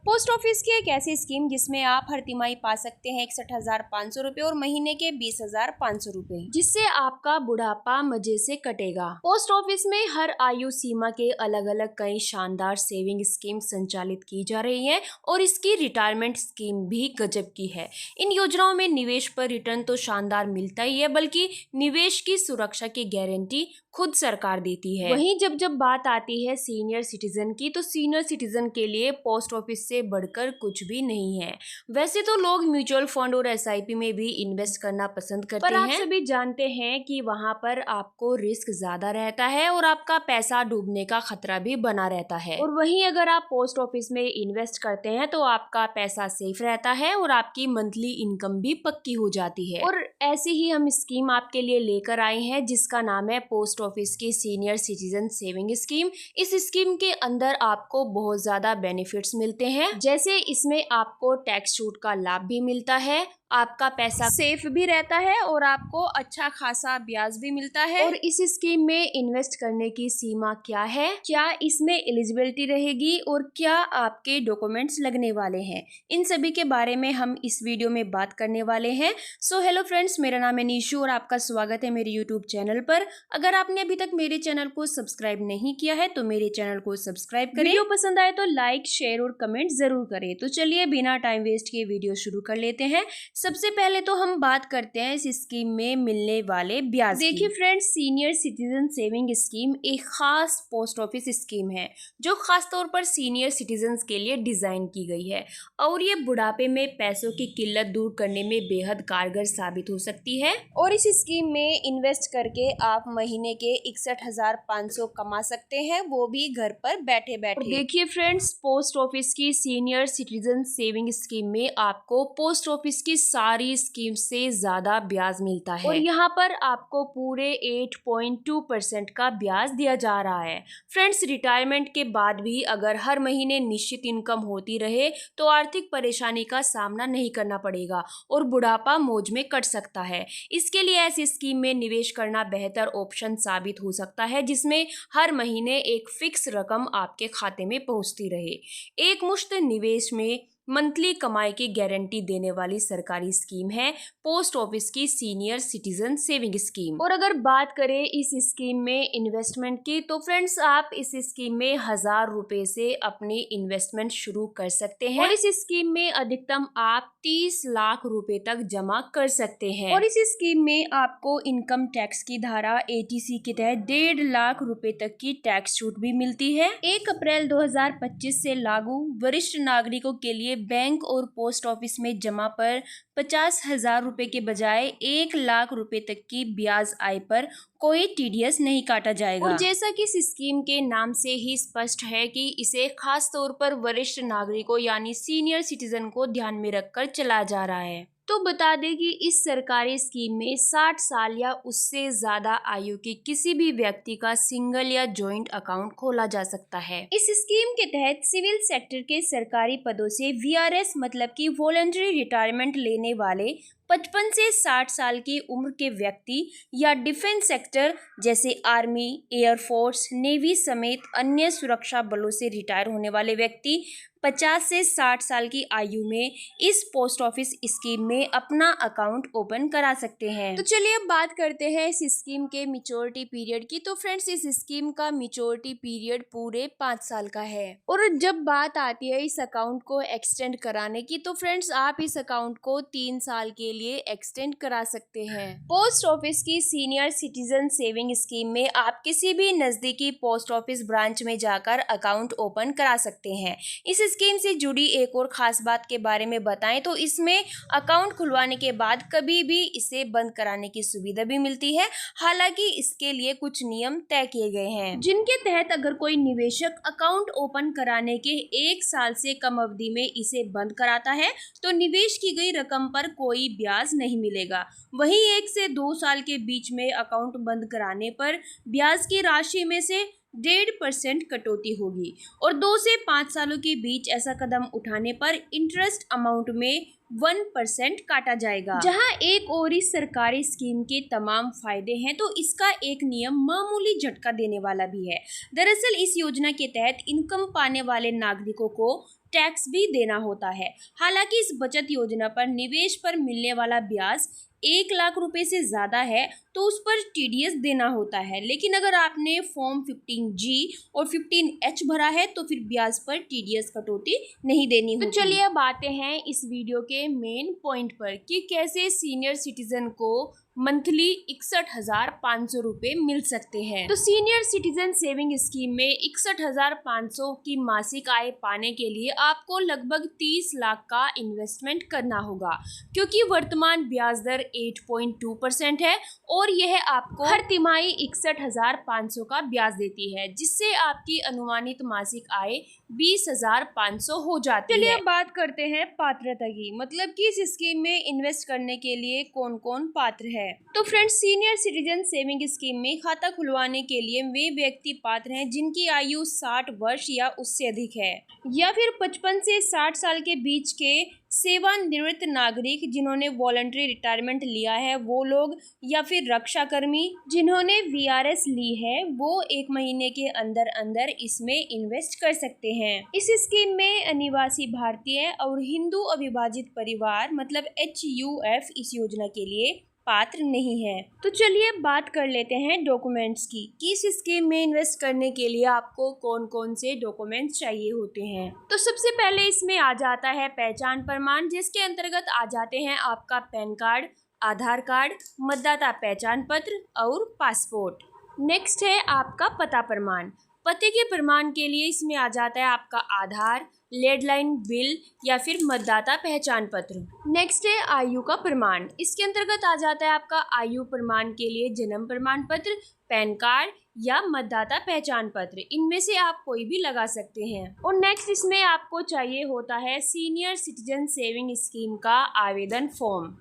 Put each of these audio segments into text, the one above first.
Post office की एक ऐसी स्कीम जिसमें आप हर तिमाही पा सकते हैं 61,500 रुपए और महीने के 20,500 रुपए, जिससे आपका बुढ़ापा मजे से कटेगा। पोस्ट ऑफिस में हर आयु सीमा के अलग अलग कई शानदार सेविंग स्कीम संचालित की जा रही हैं और इसकी रिटायरमेंट स्कीम भी गजब की है। इन योजनाओं में निवेश पर रिटर्न तो शानदार मिलता ही है, बल्कि निवेश की सुरक्षा की गारंटी खुद सरकार देती है। वहीं जब बात आती है सीनियर सिटीजन की, तो सीनियर सिटीजन के लिए पोस्ट ऑफिस से बढ़कर कुछ भी नहीं है। वैसे तो लोग म्यूचुअल फंड और एसआईपी में भी इन्वेस्ट करना पसंद करते हैं, पर आप सभी जानते हैं कि वहां पर आपको रिस्क ज्यादा रहता है और आपका पैसा डूबने का खतरा भी बना रहता है। और वहीं अगर आप पोस्ट ऑफिस में इन्वेस्ट करते हैं तो आपका पैसा सेफ रहता है और आपकी मंथली इनकम भी पक्की हो जाती है। और ऐसी ही हम स्कीम आपके लिए लेकर आए हैं जिसका नाम है पोस्ट ऑफिस की सीनियर सिटीजन सेविंग स्कीम। इस स्कीम के अंदर आपको बहुत ज्यादा बेनिफिट्स मिलते हैं, जैसे इसमें आपको टैक्स छूट का लाभ भी मिलता है, आपका पैसा सेफ भी रहता है और आपको अच्छा खासा ब्याज भी मिलता है। और इस स्कीम में इन्वेस्ट करने की सीमा क्या है, क्या इसमें एलिजिबिलिटी रहेगी और क्या आपके डॉक्यूमेंट्स लगने वाले हैं, इन सभी के बारे में हम इस वीडियो में बात करने वाले हैं। सो हेलो फ्रेंड्स, मेरा नाम है निशु और आपका स्वागत है मेरे यूट्यूब चैनल पर। अगर आपने अभी तक मेरे चैनल को सब्सक्राइब नहीं किया है तो मेरे चैनल को सब्सक्राइब करें। वीडियो पसंद आए तो लाइक, शेयर और कमेंट जरूर करें। तो चलिए बिना टाइम वेस्ट किए वीडियो शुरू कर लेते हैं। सबसे पहले तो हम बात करते हैं इस स्कीम में मिलने वाले ब्याज। देखिए friends, senior citizen saving scheme एक खास पोस्ट ऑफिस स्कीम है जो खास तौर पर सीनियर सिटीजन्स के लिए डिजाइन की गई है और ये बुढ़ापे में पैसों की किल्लत दूर करने में बेहद कारगर साबित हो सकती है। और इस स्कीम में इन्वेस्ट करके आप महीने के 61,500 कमा सकते हैं, वो भी घर पर बैठे बैठे। देखिए फ्रेंड्स, पोस्ट ऑफिस की सीनियर सिटीजन सेविंग स्कीम में आपको पोस्ट ऑफिस की सारी स्कीम से ज्यादा ब्याज मिलता है और यहाँ पर आपको पूरे 8.2% का ब्याज दिया जा रहा है। फ्रेंड्स, रिटायरमेंट के बाद भी अगर हर महीने निश्चित इनकम होती रहे तो आर्थिक परेशानी का सामना नहीं करना पड़ेगा और बुढ़ापा मौज में कट सकता है। इसके लिए ऐसी स्कीम में निवेश करना बेहतर ऑप्शन साबित हो सकता है, जिसमें हर महीने एक फिक्स रकम आपके खाते में पहुंचती रहे। एक मुश्त निवेश में मंथली कमाई की गारंटी देने वाली सरकारी स्कीम है पोस्ट ऑफिस की सीनियर सिटीजन सेविंग स्कीम। और अगर बात करें इस स्कीम में इन्वेस्टमेंट की, तो फ्रेंड्स आप इस स्कीम में 1,000 रुपए से अपनी इन्वेस्टमेंट शुरू कर सकते हैं और इस स्कीम में अधिकतम आप 30 लाख रुपए तक जमा कर सकते हैं। और इस स्कीम में आपको इनकम टैक्स की धारा 80C के तहत 1.5 लाख रुपए तक की टैक्स छूट भी मिलती है। 1 अप्रैल 2025 से लागू वरिष्ठ नागरिकों के लिए बैंक और पोस्ट ऑफिस में जमा पर 50,000 रुपए के बजाय 1 लाख रुपए तक की ब्याज आय पर कोई टीडीएस नहीं काटा जाएगा। और जैसा कि इस स्कीम के नाम से ही स्पष्ट है कि इसे खास तौर पर वरिष्ठ नागरिकों यानी सीनियर सिटीजन को ध्यान में रखकर चलाया जा रहा है। तो बता दें कि इस सरकारी स्कीम में 60 साल या उससे ज्यादा आयु के किसी भी व्यक्ति का सिंगल या जॉइंट अकाउंट खोला जा सकता है। इस स्कीम के तहत सिविल सेक्टर के सरकारी पदों से वीआरएस मतलब कि वॉलंटरी रिटायरमेंट लेने वाले 55 से 60 साल की उम्र के व्यक्ति या डिफेंस सेक्टर जैसे आर्मी, एयरफोर्स, नेवी समेत अन्य सुरक्षा बलों से रिटायर होने वाले व्यक्ति 50 से 60 साल की आयु में इस पोस्ट ऑफिस स्कीम में अपना अकाउंट ओपन करा सकते हैं। तो चलिए अब बात करते हैं इस स्कीम के मैच्योरिटी पीरियड की। तो फ्रेंड्स, इस स्कीम का मैच्योरिटी पीरियड पूरे 5 साल का है। और जब बात आती है इस अकाउंट को एक्सटेंड कराने की, तो फ्रेंड्स आप इस अकाउंट को 3 साल के लिए एक्सटेंड करा सकते हैं। पोस्ट ऑफिस की सीनियर सिटीजन सेविंग स्कीम में आप किसी भी नजदीकी पोस्ट ऑफिस ब्रांच में जाकर अकाउंट ओपन करा सकते हैं। इस स्कीम से जुड़ी एक और खास बात के बारे में बताएं तो इसमें अकाउंट खुलवाने के बाद कभी भी इसे बंद कराने की सुविधा भी मिलती है। हालांकि इसके लिए कुछ नियम तय किए गए हैं, जिनके तहत अगर कोई निवेशक अकाउंट ओपन कराने के 1 साल से कम अवधि में इसे बंद कराता है तो निवेश की गई रकम पर कोई ब्याज नहीं मिलेगा। वहीं 1 से 2 साल के बीच में अकाउंट बंद कराने पर ब्याज की राशि में से 1.5% कटौती होगी और 2 से 5 सालों के बीच ऐसा कदम उठाने पर इंटरेस्ट अमाउंट में 1% काटा जाएगा। जहां एक और इस सरकारी स्कीम के तमाम फायदे हैं तो इसका एक नियम मामूली झटका देने वाला भी है। दरअसल इस योजना के तहत इनकम पाने वाले नागरिकों को टैक्स भी देना होता है। हालांकि इस बचत योजना पर निवेश पर मिलने वाला ब्याज 1 लाख रुपए से ज़्यादा है तो उस पर TDS देना होता है, लेकिन अगर आपने फॉर्म 15G और 15H भरा है तो फिर ब्याज पर TDS कटौती नहीं देनी होती। तो चलिए अब आते हैं इस वीडियो के मेन पॉइंट पर कि कैसे सीनियर सिटीजन को मंथली 61,500 रुपये मिल सकते हैं। तो सीनियर सिटीजन सेविंग स्कीम में 61,500 की मासिक आय पाने के लिए आपको लगभग 30 लाख का इन्वेस्टमेंट करना होगा, क्योंकि वर्तमान ब्याज दर 8.2% है और यह आपको हर तिमाही 61,500 का ब्याज देती है, जिससे आपकी अनुमानित मासिक आय 20,500 हो जाती है। चलिए अब बात करते हैं पात्रता की, मतलब कि इस स्कीम में इन्वेस्ट करने के लिए कौन कौन पात्र है। तो friends, senior citizen saving scheme में खाता खुलवाने के लिए वे व्यक्ति पात्र हैं जिनकी आयु 60 वर्ष या उससे अधिक है, या फिर 55 से 60 साल के बीच के सेवानिवृत्त नागरिक जिन्होंने वॉलंटरी रिटायरमेंट लिया है वो लोग, या फिर रक्षा कर्मी जिन्होंने VRS ली है वो 1 महीने के अंदर अंदर इसमें इन्वेस्ट कर सकते हैं। इस स्कीम में अनिवासी भारतीय और हिंदू अविभाजित परिवार मतलब HUF इस योजना के लिए पात्र नहीं है। तो चलिए बात कर लेते हैं डॉक्यूमेंट्स की कि इस स्कीम में इन्वेस्ट करने के लिए आपको कौन कौन से डॉक्यूमेंट्स चाहिए होते हैं। तो सबसे पहले इसमें आ जाता है पहचान प्रमाण, जिसके अंतर्गत आ जाते हैं आपका पैन कार्ड, आधार कार्ड, मतदाता पहचान पत्र और पासपोर्ट। नेक्स्ट है आपका पता प्रमाण। पते के प्रमाण के लिए इसमें आ जाता है आपका आधार, लैंडलाइन बिल या फिर मतदाता पहचान पत्र। नेक्स्ट है आयु का प्रमाण। इसके अंतर्गत आ जाता है आपका आयु प्रमाण के लिए जन्म प्रमाण पत्र, पैन कार्ड या मतदाता पहचान पत्र, इनमें से आप कोई भी लगा सकते हैं। और नेक्स्ट इसमें आपको चाहिए होता है सीनियर सिटीजन सेविंग स्कीम का आवेदन फॉर्म,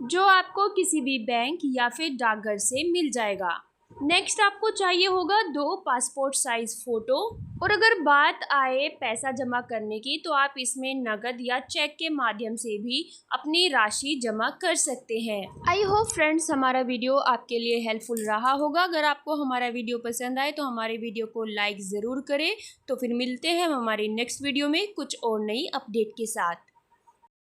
जो आपको किसी भी बैंक या फिर डाकघर से मिल जाएगा। नेक्स्ट आपको चाहिए होगा 2 पासपोर्ट साइज फोटो। और अगर बात आए पैसा जमा करने की तो आप इसमें नगद या चेक के माध्यम से भी अपनी राशि जमा कर सकते हैं। आई होप फ्रेंड्स हमारा वीडियो आपके लिए हेल्पफुल रहा होगा। अगर आपको हमारा वीडियो पसंद आए तो हमारे वीडियो को लाइक ज़रूर करें। तो फिर मिलते हैं हमारी नेक्स्ट वीडियो में कुछ और नई अपडेट के साथ।